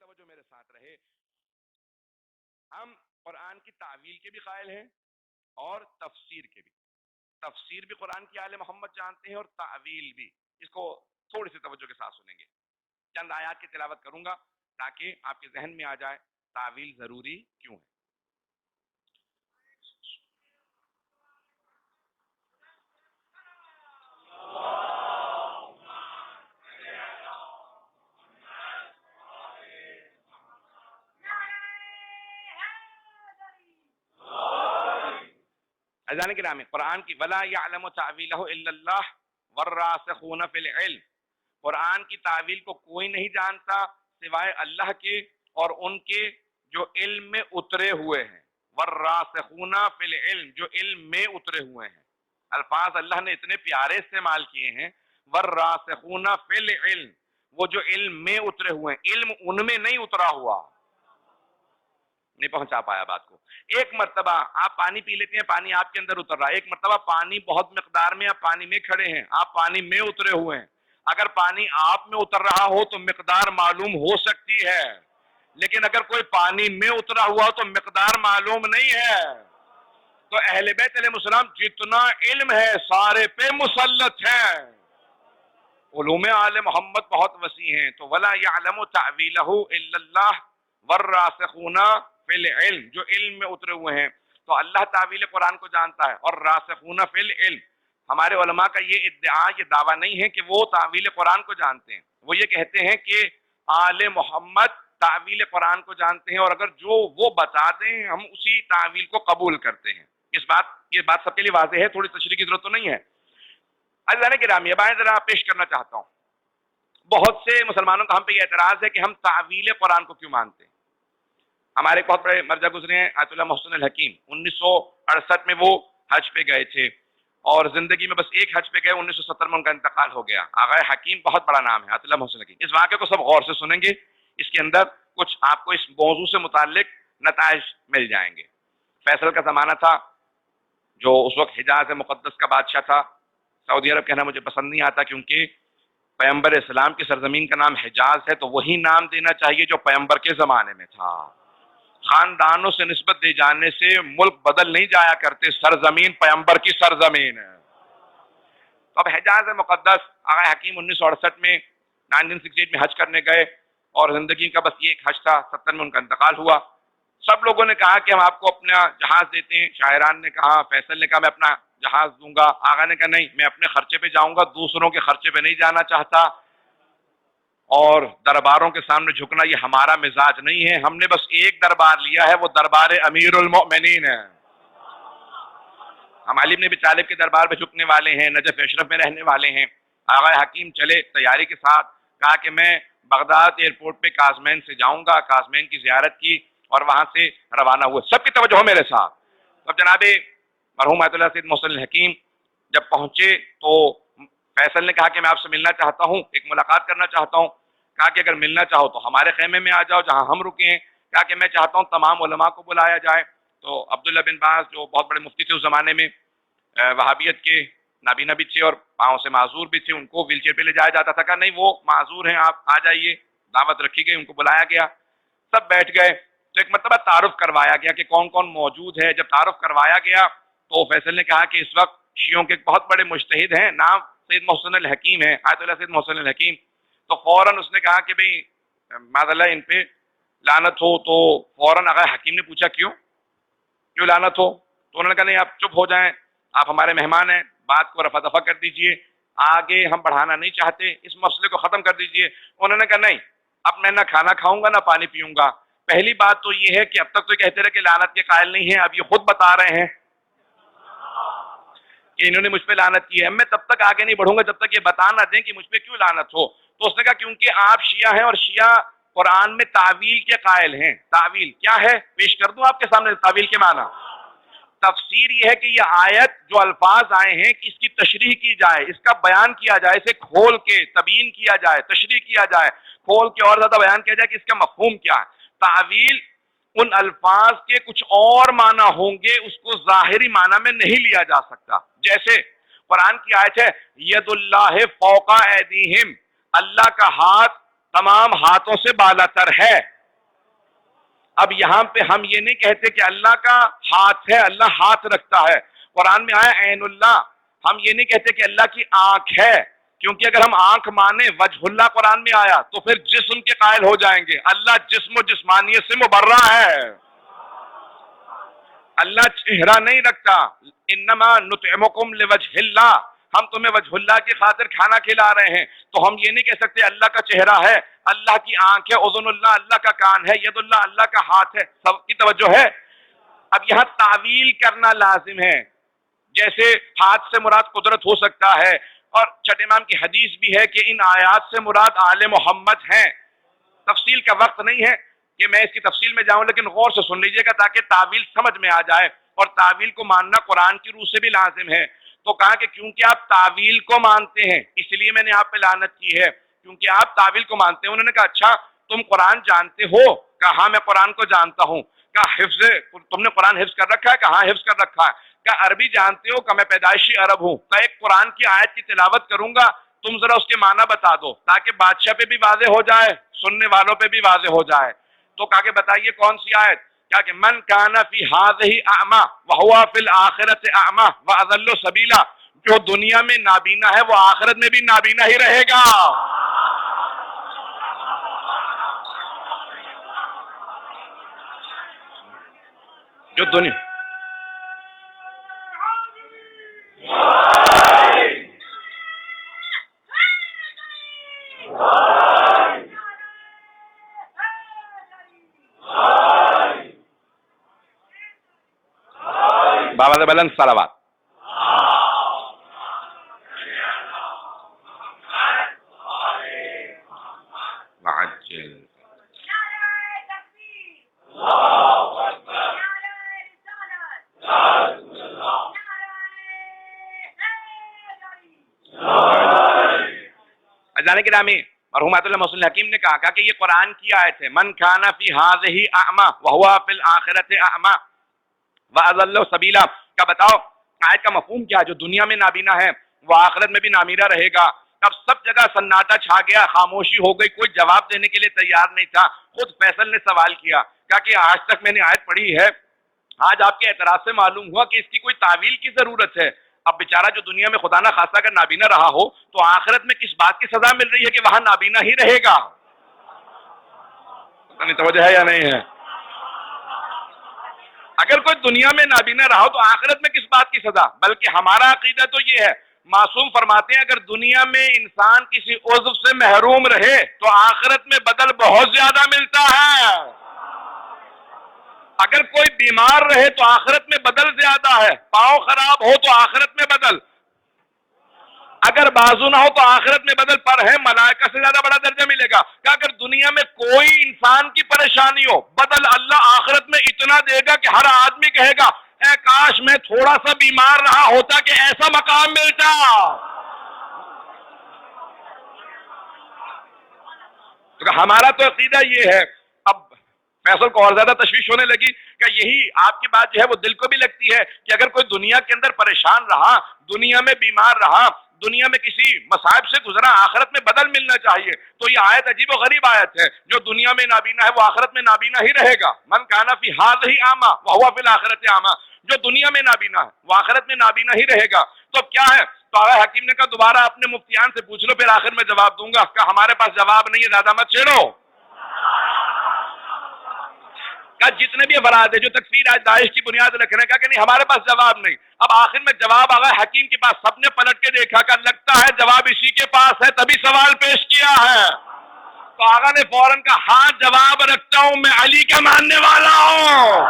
توجہ میرے ساتھ رہے. ہم قرآن کی تعویل کے بھی قائل ہیں اور تفسیر کے بھی. تفسیر بھی قرآن کی آل محمد جانتے ہیں اور تعویل بھی. اس کو تھوڑی سی توجہ کے ساتھ سنیں گے. چند آیات کی تلاوت کروں گا تاکہ آپ کے ذہن میں آ جائے تعویل ضروری کیوں ہے. اذان کرام قرآن کی ولا یعلم تعویلہ الا اللہ والراسخون فی العلم. قرآن کی تعویل کو کوئی نہیں جانتا سوائے اللہ کے اور ان کے جو علم میں اترے ہوئے ہیں. والراسخون فی العلم جو علم میں اترے ہوئے ہیں. الفاظ اللہ نے اتنے پیارے استعمال کیے ہیں. والراسخون فی العلم وہ جو علم میں اترے ہوئے ہیں. علم ان میں نہیں اترا ہوا. نہیں پہنچا پایا بات کو. ایک مرتبہ آپ پانی پی لیتے ہیں, پانی آپ کے اندر اتر رہا ہے. ایک مرتبہ پانی بہت مقدار میں, آپ پانی میں کھڑے ہیں, آپ پانی میں اترے ہوئے ہیں. اگر پانی آپ میں اتر رہا ہو تو مقدار معلوم ہو سکتی ہے, لیکن اگر کوئی پانی میں اترا ہوا تو مقدار معلوم نہیں ہے. تو اہل بیت علیہ السلام جتنا علم ہے سارے پہ مسلط ہیں. علوم آل محمد بہت وسیع ہیں. تو ولا یعلم تعویلہ الا اللہ والراسخون فی العلم جو علم میں اترے ہوئے ہیں. تو اللہ تعویل قرآن کو جانتا ہے. اور راسخون فی العلم ہمارے علماء کا یہ ادعا, یہ دعویٰ نہیں ہے کہ وہ تعویل قرآن کو جانتے ہیں. وہ یہ کہتے ہیں کہ آل محمد تعویل قرآن کو جانتے ہیں, اور اگر جو وہ بتا دیں ہم اسی تعویل کو قبول کرتے ہیں. یہ بات سب کے لیے واضح ہے, تھوڑی تشریح کی ضرورت تو نہیں ہے. عزیزان گرامی اب ذرا پیش کرنا چاہتا ہوں. بہت سے مسلمانوں کا ہم پہ یہ اعتراض ہے کہ ہم تعویل قرآن کو کیوں مانتے ہیں. ہمارے ایک بہت بڑے مرجع گزرے ہیں آیت اللہ محسن الحکیم. 1968 میں وہ حج پہ گئے تھے اور زندگی میں بس ایک حج پہ گئے. 1970 میں ان کا انتقال ہو گیا. آغا حکیم بہت بڑا نام ہے, آیت اللہ محسن الحکیم. اس واقعے کو سب غور سے سنیں گے, اس کے اندر کچھ آپ کو اس موضوع سے متعلق نتائج مل جائیں گے. فیصل کا زمانہ تھا جو اس وقت حجاز مقدس کا بادشاہ تھا. سعودی عرب کہنا مجھے پسند نہیں آتا کیونکہ پیغمبر اسلام کی سرزمین کا نام حجاز ہے, تو وہی نام دینا چاہیے جو پیغمبر کے زمانے میں تھا. خاندانوں سے نسبت دے جانے سے ملک بدل نہیں جایا کرتے, سرزمین پیغمبر کی سرزمین ہے. تو اب حجاز مقدس آغا حکیم 1968 میں 1968 میں حج کرنے گئے اور زندگی کا بس یہ ایک حج تھا. 70 میں ان کا انتقال ہوا. سب لوگوں نے کہا کہ ہم آپ کو اپنا جہاز دیتے ہیں. شاعران نے کہا, فیصل نے کہا میں اپنا جہاز دوں گا. آغا نے کہا نہیں, میں اپنے خرچے پہ جاؤں گا, دوسروں کے خرچے پہ نہیں جانا چاہتا. اور درباروں کے سامنے جھکنا یہ ہمارا مزاج نہیں ہے. ہم نے بس ایک دربار لیا ہے, وہ دربار امیر المؤمنین ہے. ہم علی بن ابی طالب کے دربار پہ جھکنے والے ہیں, نجف اشرف میں رہنے والے ہیں. آغا حکیم چلے تیاری کے ساتھ, کہا کہ میں بغداد ایئرپورٹ پہ کاظمین سے جاؤں گا. کاظمین کی زیارت کی اور وہاں سے روانہ ہوئے. سب کی توجہ ہو میرے ساتھ. اب جناب مرحوم آیت اللہ سید محسن الحکیم جب پہنچے تو فیصل نے کہا کہ میں آپ سے ملنا چاہتا ہوں, ایک ملاقات کرنا چاہتا ہوں. کہا کہ اگر ملنا چاہو تو ہمارے خیمے میں آ جاؤ جہاں ہم رکے ہیں. کہا کہ میں چاہتا ہوں تمام علماء کو بلایا جائے. تو عبداللہ بن باز جو بہت بڑے مفتی تھے اس زمانے میں, وہابیت کے نابینا بھی تھے اور پاؤں سے معذور بھی تھے, ان کو ویل چیئر پہ لے جایا جاتا تھا. کہا نہیں وہ معذور ہیں, آپ آ جائیے. دعوت رکھی گئی, ان کو بلایا گیا, سب بیٹھ گئے. تو ایک مرتبہ تعارف کروایا گیا کہ کون کون موجود ہے. جب تعارف کروایا گیا تو فیصل نے کہا کہ اس وقت شیعوں کے ایک بہت بڑے مجتہد ہیں, نام سید محسن الحکیم ہے, آیت اللہ سید محسن الحکیم. تو فوراً اس نے کہا کہ بھئی معاذ اللہ ان پہ لعنت ہو. تو فوراً آغا حکیم نے پوچھا کیوں لعنت ہو؟ تو انہوں نے کہا نہیں آپ چپ ہو جائیں, آپ ہمارے مہمان ہیں, بات کو رفع دفع کر دیجئے, آگے ہم بڑھانا نہیں چاہتے, اس مسئلے کو ختم کر دیجئے. انہوں نے کہا نہیں, اب میں نہ کھانا کھاؤں گا نہ پانی پیوں گا. پہلی بات تو یہ ہے کہ اب تک تو کہتے رہے کہ لعنت کے قائل نہیں ہیں, اب یہ خود بتا رہے ہیں کہ انہوں نے مجھ پہ لعنت کی ہے. میں تب تک آگے نہیں بڑھوں گا جب تک یہ بتا نہ دیں کہ مجھ پہ کیوں لعنت ہو. تو اس نے کہا کیونکہ آپ شیعہ ہیں اور شیعہ قرآن میں تعویل کے قائل ہیں. تعویل کیا ہے پیش کر دوں آپ کے سامنے. تعویل کے معنی تفسیر یہ ہے کہ یہ آیت جو الفاظ آئے ہیں کہ اس کی تشریح کی جائے, اس کا بیان کیا جائے, اسے کھول کے تبیین کیا جائے, تشریح کیا جائے, کھول کے اور زیادہ بیان کیا جائے کہ اس کا مفہوم کیا ہے. تعویل ان الفاظ کے کچھ اور معنی ہوں گے, اس کو ظاہری معنی میں نہیں لیا جا سکتا. جیسے قرآن کی آیت ہے ید اللہ فوق ایدیہم, اللہ کا ہاتھ تمام ہاتھوں سے بالا تر ہے۔ اب یہاں پہ ہم یہ نہیں کہتے کہ اللہ کا ہاتھ ہے، اللہ ہاتھ رکھتا ہے۔ قرآن میں آیا عین اللہ، ہم یہ نہیں کہتے کہ اللہ کی آنکھ ہے، کیونکہ اگر ہم آنکھ مانے وجہ اللہ قرآن میں آیا تو پھر جسم کے قائل ہو جائیں گے۔ اللہ جسم و جسمانیت سے مبرہ ہے، اللہ چہرہ نہیں رکھتا۔ انما نطعمکم لوجہ اللہ، ہم تمہیں وجہ اللہ کی خاطر کھانا کھلا رہے ہیں، تو ہم یہ نہیں کہہ سکتے اللہ کا چہرہ ہے، اللہ کی آنکھ ہے، اذن اللہ اللہ کا کان ہے، ید اللہ اللہ کا ہاتھ ہے۔ سب کی توجہ ہے؟ اب یہاں تعویل کرنا لازم ہے، جیسے ہاتھ سے مراد قدرت ہو سکتا ہے، اور چھٹے امام کی حدیث بھی ہے کہ ان آیات سے مراد آل محمد ہیں۔ تفصیل کا وقت نہیں ہے کہ میں اس کی تفصیل میں جاؤں، لیکن غور سے سن لیجئے گا تاکہ تعویل سمجھ میں آ جائے، اور تعویل کو ماننا قرآن کی روح سے بھی لازم ہے۔ تو کہا کہ کیونکہ آپ تعویل کو مانتے ہیں اس لیے میں نے آپ پہ لعنت کی ہے، کیونکہ آپ تعویل کو مانتے ہیں۔ انہوں نے کہا اچھا تم قرآن جانتے ہو؟ کہا ہاں میں قرآن کو جانتا ہوں۔ کہا حفظ، تم نے قرآن حفظ کر رکھا ہے؟ کہا ہاں حفظ کر رکھا ہے۔ کہا عربی جانتے ہو؟ کہ میں پیدائشی عرب ہوں۔ کہا ایک قرآن کی آیت کی تلاوت کروں گا، تم ذرا اس کے معنی بتا دو تاکہ بادشاہ پہ بھی واضح ہو جائے، سننے والوں پہ بھی واضح ہو جائے۔ تو کہا کہ بتائیے کون سی آیت؟ کیا کہ من کان فی ہذہ اعمی وہو فی الآخرۃ اعمی واضل سبیلا، جو دنیا میں نابینا ہے وہ آخرت میں بھی نابینا ہی رہے گا۔ جو دنیا بابا سے بلند صلوات۔ جانے کے نامی مرحوم اللہ محسن حکیم نے کہا کہ یہ قرآن کی آیت ہے، من کان فی ہذہ اعمی وہو فی الآخرۃ اعمی واضل سبیلا۔ کا بتاؤ آیت کا مفہوم کیا ہے؟ جو دنیا میں نابینا ہے وہ آخرت میں بھی نامیرا رہے گا۔ اب سب جگہ سناٹا چھا گیا، خاموشی ہو گئی، کوئی جواب دینے کے لیے تیار نہیں تھا۔ خود فیصل نے سوال کیا، کہا کہ آج تک میں نے آیت پڑھی ہے، آج آپ کے اعتراض سے معلوم ہوا کہ اس کی کوئی تعویل کی ضرورت ہے۔ اب بیچارہ جو دنیا میں خدا نہ خاصہ اگر نابینا رہا ہو تو آخرت میں کس بات کی سزا مل رہی ہے کہ وہاں نابینا ہی رہے گا؟ پتہ نہیں توجہ ہے یا نہیں ہے؟ اگر کوئی دنیا میں نابینا رہا ہو تو آخرت میں کس بات کی سزا؟ بلکہ ہمارا عقیدہ تو یہ ہے، معصوم فرماتے ہیں اگر دنیا میں انسان کسی عضو سے محروم رہے تو آخرت میں بدل بہت زیادہ ملتا ہے۔ اگر کوئی بیمار رہے تو آخرت میں بدل زیادہ ہے، پاؤں خراب ہو تو آخرت میں بدل، اگر بازو نہ ہو تو آخرت میں بدل پر ہے، ملائکہ سے زیادہ بڑا درجہ ملے گا۔ کہ اگر دنیا میں کوئی انسان کی پریشانی ہو، بدل اللہ آخرت میں اتنا دے گا کہ ہر آدمی کہے گا اے کاش میں تھوڑا سا بیمار رہا ہوتا کہ ایسا مقام ملتا۔ تو ہمارا تو عقیدہ یہ ہے۔ اب فیصل کو اور زیادہ تشویش ہونے لگی کہ یہی آپ کی بات جو ہے وہ دل کو بھی لگتی ہے کہ اگر کوئی دنیا کے اندر پریشان رہا، دنیا میں بیمار رہا، دنیا میں کسی مصائب سے گزرا، آخرت میں بدل ملنا چاہیے۔ تو یہ آیت عجیب و غریب آیت ہے، جو دنیا میں نابینا ہے وہ آخرت میں نابینا ہی رہے گا۔ من کان فی ہذہ اعمی وہو فی الآخرۃ اعمی، جو دنیا میں نابینا ہے وہ آخرت میں نابینا ہی رہے گا۔ تو اب کیا ہے؟ تو آغا حکیم نے کہا دوبارہ اپنے مفتیان سے پوچھ لو، پھر آخر میں جواب دوں گا۔ کہ ہمارے پاس جواب نہیں ہے، زیادہ مت چھیڑو۔ جتنے بھی افراد ہیں جو تکفیر آج داعش کی بنیاد رکھ رہے ہیں، کہا کہ نہیں ہمارے پاس جواب نہیں۔ اب آخر میں جواب آگا حکیم کے پاس، سب نے پلٹ کے دیکھا کہ لگتا ہے جواب اسی کے پاس ہے، تبھی سوال پیش کیا ہے۔ تو آگا نے فوراً کہا ہاں جواب رکھتا ہوں، میں علی کا ماننے والا ہوں۔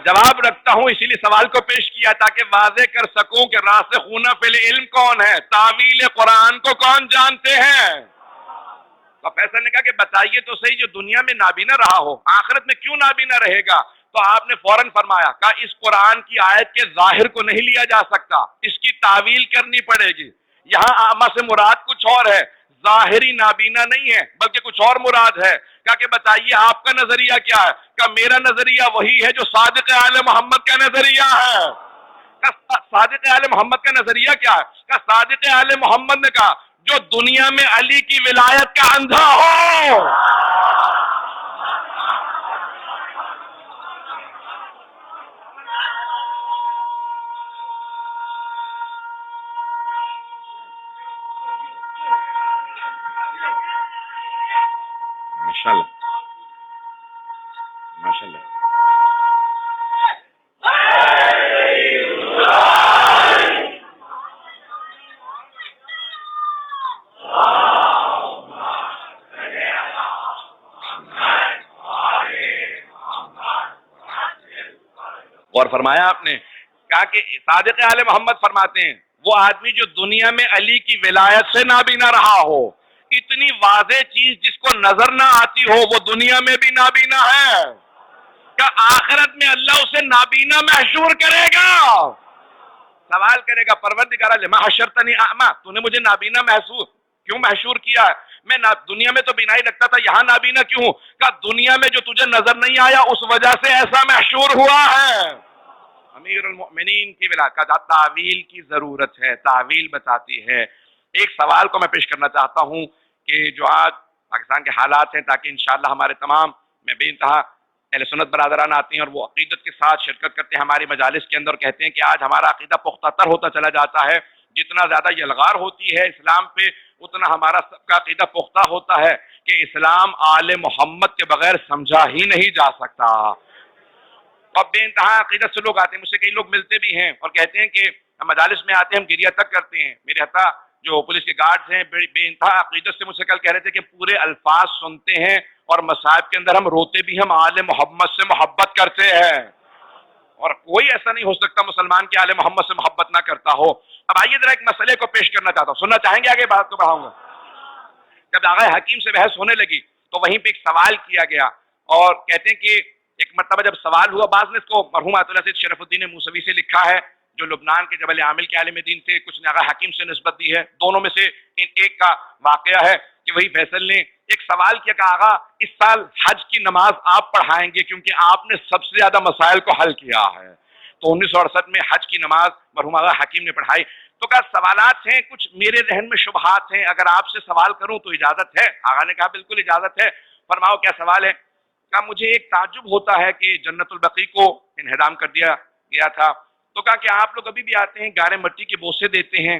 جواب رکھتا ہوں اسی لیے سوال کو پیش کیا تاکہ واضح کر سکوں کہ راسخون فی العلم کون ہے، تعویل قرآن کو کون جانتے ہیں۔ تو فیصل نے کہا کہ بتائیے تو صحیح، جو دنیا میں نابینا رہا ہو آخرت میں کیوں نابینا رہے گا؟ تو آپ نے فوراً فرمایا، کہا اس قرآن کی آیت کے ظاہر کو نہیں لیا جا سکتا، اس کی تعویل کرنی پڑے گی۔ یہاں اعمیٰ سے مراد کچھ اور ہے، ظاہری نابینا نہیں ہے بلکہ کچھ اور مراد ہے. کہا کہ بتائیے آپ کا نظریہ کیا ہے؟ کہ میرا نظریہ وہی ہے جو صادق آل محمد کا نظریہ ہے. صادق آل محمد کا نظریہ کیا ہے؟ کہ صادق آل محمد نے کہا جو دنیا میں علی کی ولایت کا اندھا ہو. ماشاءاللہ ماشاءاللہ. اور فرمایا آپ نے کہا کہ صادق آل محمد فرماتے ہیں وہ آدمی جو دنیا میں علی کی ولایت سے نابینا رہا ہو، اتنی واضح چیز جس کو نظر نہ آتی ہو وہ دنیا میں بھی نابینا ہے. کہ آخرت میں اللہ اسے نابینا محشور کرے گا. سوال کرے گا پروردگار لما حشرتنی اعمی، تو نے مجھے نابینا کیوں محشور کیا ہے؟ میں دنیا میں تو بینائی رکھتا تھا، یہاں نابینا کیوں ہوں؟ کہ دنیا میں جو تجھے نظر نہیں آیا اس وجہ سے ایسا محشور ہوا ہے. امیر المؤمنین کی ولایت کا تعویل کی ضرورت ہے، تعویل بتاتی ہے. ایک سوال کو میں پیش کرنا چاہتا ہوں کہ جو آج پاکستان کے حالات ہیں، تاکہ انشاءاللہ ہمارے تمام میں بے انتہا اہل سنت برادران آتے ہیں اور وہ عقیدت کے ساتھ شرکت کرتے ہیں ہماری مجالس کے اندر، کہتے ہیں کہ آج ہمارا عقیدہ پختہ تر ہوتا چلا جاتا ہے. جتنا زیادہ یلغار ہوتی ہے اسلام پہ اتنا ہمارا سب کا عقیدہ پختہ ہوتا ہے کہ اسلام آل محمد کے بغیر سمجھا ہی نہیں جا سکتا. اور بے انتہا عقیدت سے لوگ آتے ہیں، مجھ سے کئی لوگ ملتے بھی ہیں اور کہتے ہیں کہ ہم مجالس میں آتے ہیں ہم گریہ تک کرتے ہیں. میرے حتیٰ جو پولیس کے گارڈز ہیں بے انتہا عقیدت سے مجھ سے کل کہہ رہے تھے کہ پورے الفاظ سنتے ہیں اور مصائب کے اندر ہم روتے بھی، ہم آل محمد سے محبت کرتے ہیں. اور کوئی ایسا نہیں ہو سکتا مسلمان کے آل محمد سے محبت نہ کرتا ہو. اب آئیے ذرا ایک مسئلے کو پیش کرنا چاہتا ہوں، سننا چاہیں گے؟ آگے بات کو بڑھاؤں گا. جب آغا حکیم سے بحث ہونے لگی تو وہیں پہ ایک سوال کیا گیا اور کہتے ہیں کہ ایک مرتبہ جب سوال ہوا، بعض نے اس کو مرحوم آیت اللہ سید شرف الدین موسوی سے لکھا ہے جو لبنان کے جبل عامل کے عالم دین تھے، کچھ نے آغا حکیم سے نسبت دی ہے. دونوں میں سے ایک کا واقعہ ہے کہ وہی فیصل نے ایک سوال کیا کہ آغا اس سال حج کی نماز آپ پڑھائیں گے کیونکہ آپ نے سب سے زیادہ مسائل کو حل کیا ہے. تو 1968 میں حج کی نماز مرحوم آغا حکیم نے پڑھائی. تو کہا سوالات ہیں، کچھ میرے ذہن میں شبہات ہیں، اگر آپ سے سوال کروں تو اجازت ہے؟ آغا نے کہا بالکل اجازت ہے. فرماؤ کیا سوال ہے؟ کہا مجھے ایک تعجب ہوتا ہے کہ جنت البقیع کو انہدام کر دیا گیا تھا، تو کہا کہ آپ لوگ ابھی بھی آتے ہیں گارے مٹی کے بوسے دیتے ہیں،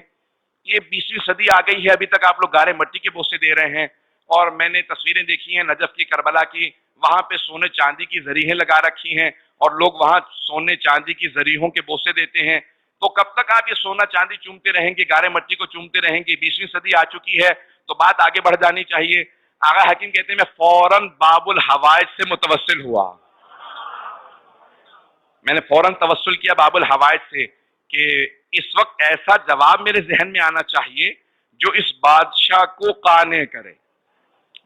یہ 20ویں صدی آ گئی ہے ابھی تک آپ لوگ گارے مٹی کے بوسے دے رہے ہیں. اور میں نے تصویریں دیکھی ہیں نجف کی، کربلا کی، وہاں پہ سونے چاندی کی زریحیں لگا رکھی ہیں اور لوگ وہاں سونے چاندی کی زریحوں کے بوسے دیتے ہیں. تو کب تک آپ یہ سونا چاندی چومتے رہیں گے، گارے مٹی کو چومتے رہیں گے؟ 20ویں صدی آ چکی ہے تو بات آگے بڑھ جانی چاہیے. آغا حکیم کہتے ہیں میں فوراً باب الحوائج سے متوسل ہوا. میں نے فوراً توسل کیا باب الحوائج سے کہ اس وقت ایسا جواب میرے ذہن میں آنا چاہیے جو اس بادشاہ کو قانع کرے.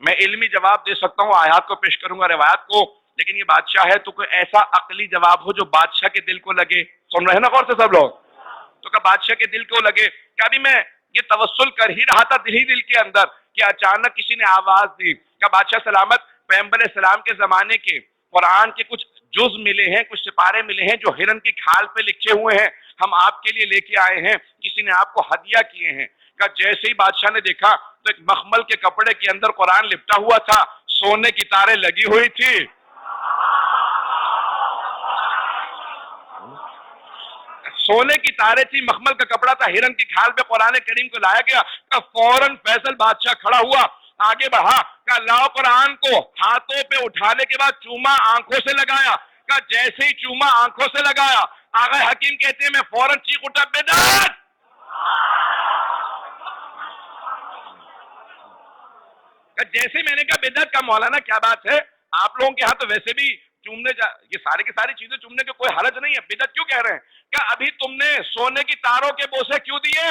میں علمی جواب دے سکتا ہوں، آیات کو پیش کروں گا، روایات کو، لیکن یہ بادشاہ ہے تو کوئی ایسا عقلی جواب ہو جو بادشاہ کے دل کو لگے. سن رہے ہیں نا غور سے سب لوگ؟ تو کہ بادشاہ کے دل کو لگے. کہ ابھی میں یہ توسل کر ہی رہا تھا دل کے اندر کہ اچانک کسی نے آواز دی کہ بادشاہ سلامت، پیغمبر السلام کے زمانے کے قرآن کے کچھ جز ملے ہیں، کچھ سپارے ملے ہیں جو ہرن کی کھال پہ لکھے ہوئے ہیں، ہم آپ کے لیے لے کے آئے ہیں، کسی نے آپ کو ہدیہ کیے ہیں. کہ جیسے ہی بادشاہ نے دیکھا تو ایک مخمل کے کپڑے کے اندر قرآن لپٹا ہوا تھا، سونے کی تاریں لگی ہوئی تھی. سونے کی تاریں تھی، مخمل کا کپڑا تھا، ہرن کی کھال پہ قرآن کریم کو لایا گیا. کہ فوراً فیصل بادشاہ کھڑا ہوا، آگے بڑھا، کہ لاؤ قرآن کو. ہاتھوں پہ اٹھانے کے بعد چوما آنکھوں سے لگایا. کہ جیسے ہی چوما آنکھوں سے لگایا، آغا حکیم کہتے ہیں میں فوراً چیخ اٹھا بدعت. جیسے میں نے کہا بدعت کا مولانا کیا بات ہے، آپ لوگوں کے ہاں تو ویسے بھی چومنے یہ سارے کی ساری چیزیں چومنے کے کوئی حرج نہیں ہے، بدعت کیوں کہہ رہے ہیں؟ کہ ابھی تم نے سونے کی تاروں کے بوسے کیوں دیے؟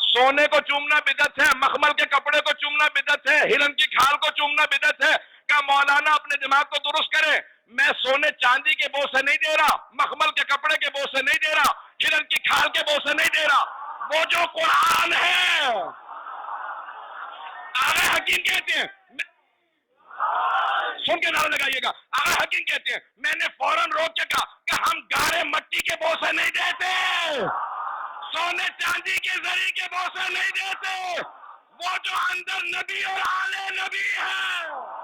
سونے کو چومنا بدعت ہے، مخمل کے کپڑے کو چومنا بدعت ہے، ہرن کی کھال کو چومنا بدعت ہے. کہ مولانا اپنے دماغ کو درست کرے، میں سونے چاندی کے بوسے نہیں دے رہا، مخمل کے کپڑے کے بوسے نہیں دے رہا، ہرن کی کھال کے بوسے نہیں دے رہا، وہ جو قرآن ہے آغا حکیم کہتے ہیں، سن کے نعرہ لگائیے گا، آغا حکیم کہتے ہیں میں نے فوراً روک کے کہا کہ ہم گارے مٹی کے بوسے نہیں دیتے، سونے چاندی کے زری کے بوسے نہیں دیتے، وہ جو اندر نبی اور آل نبی ہے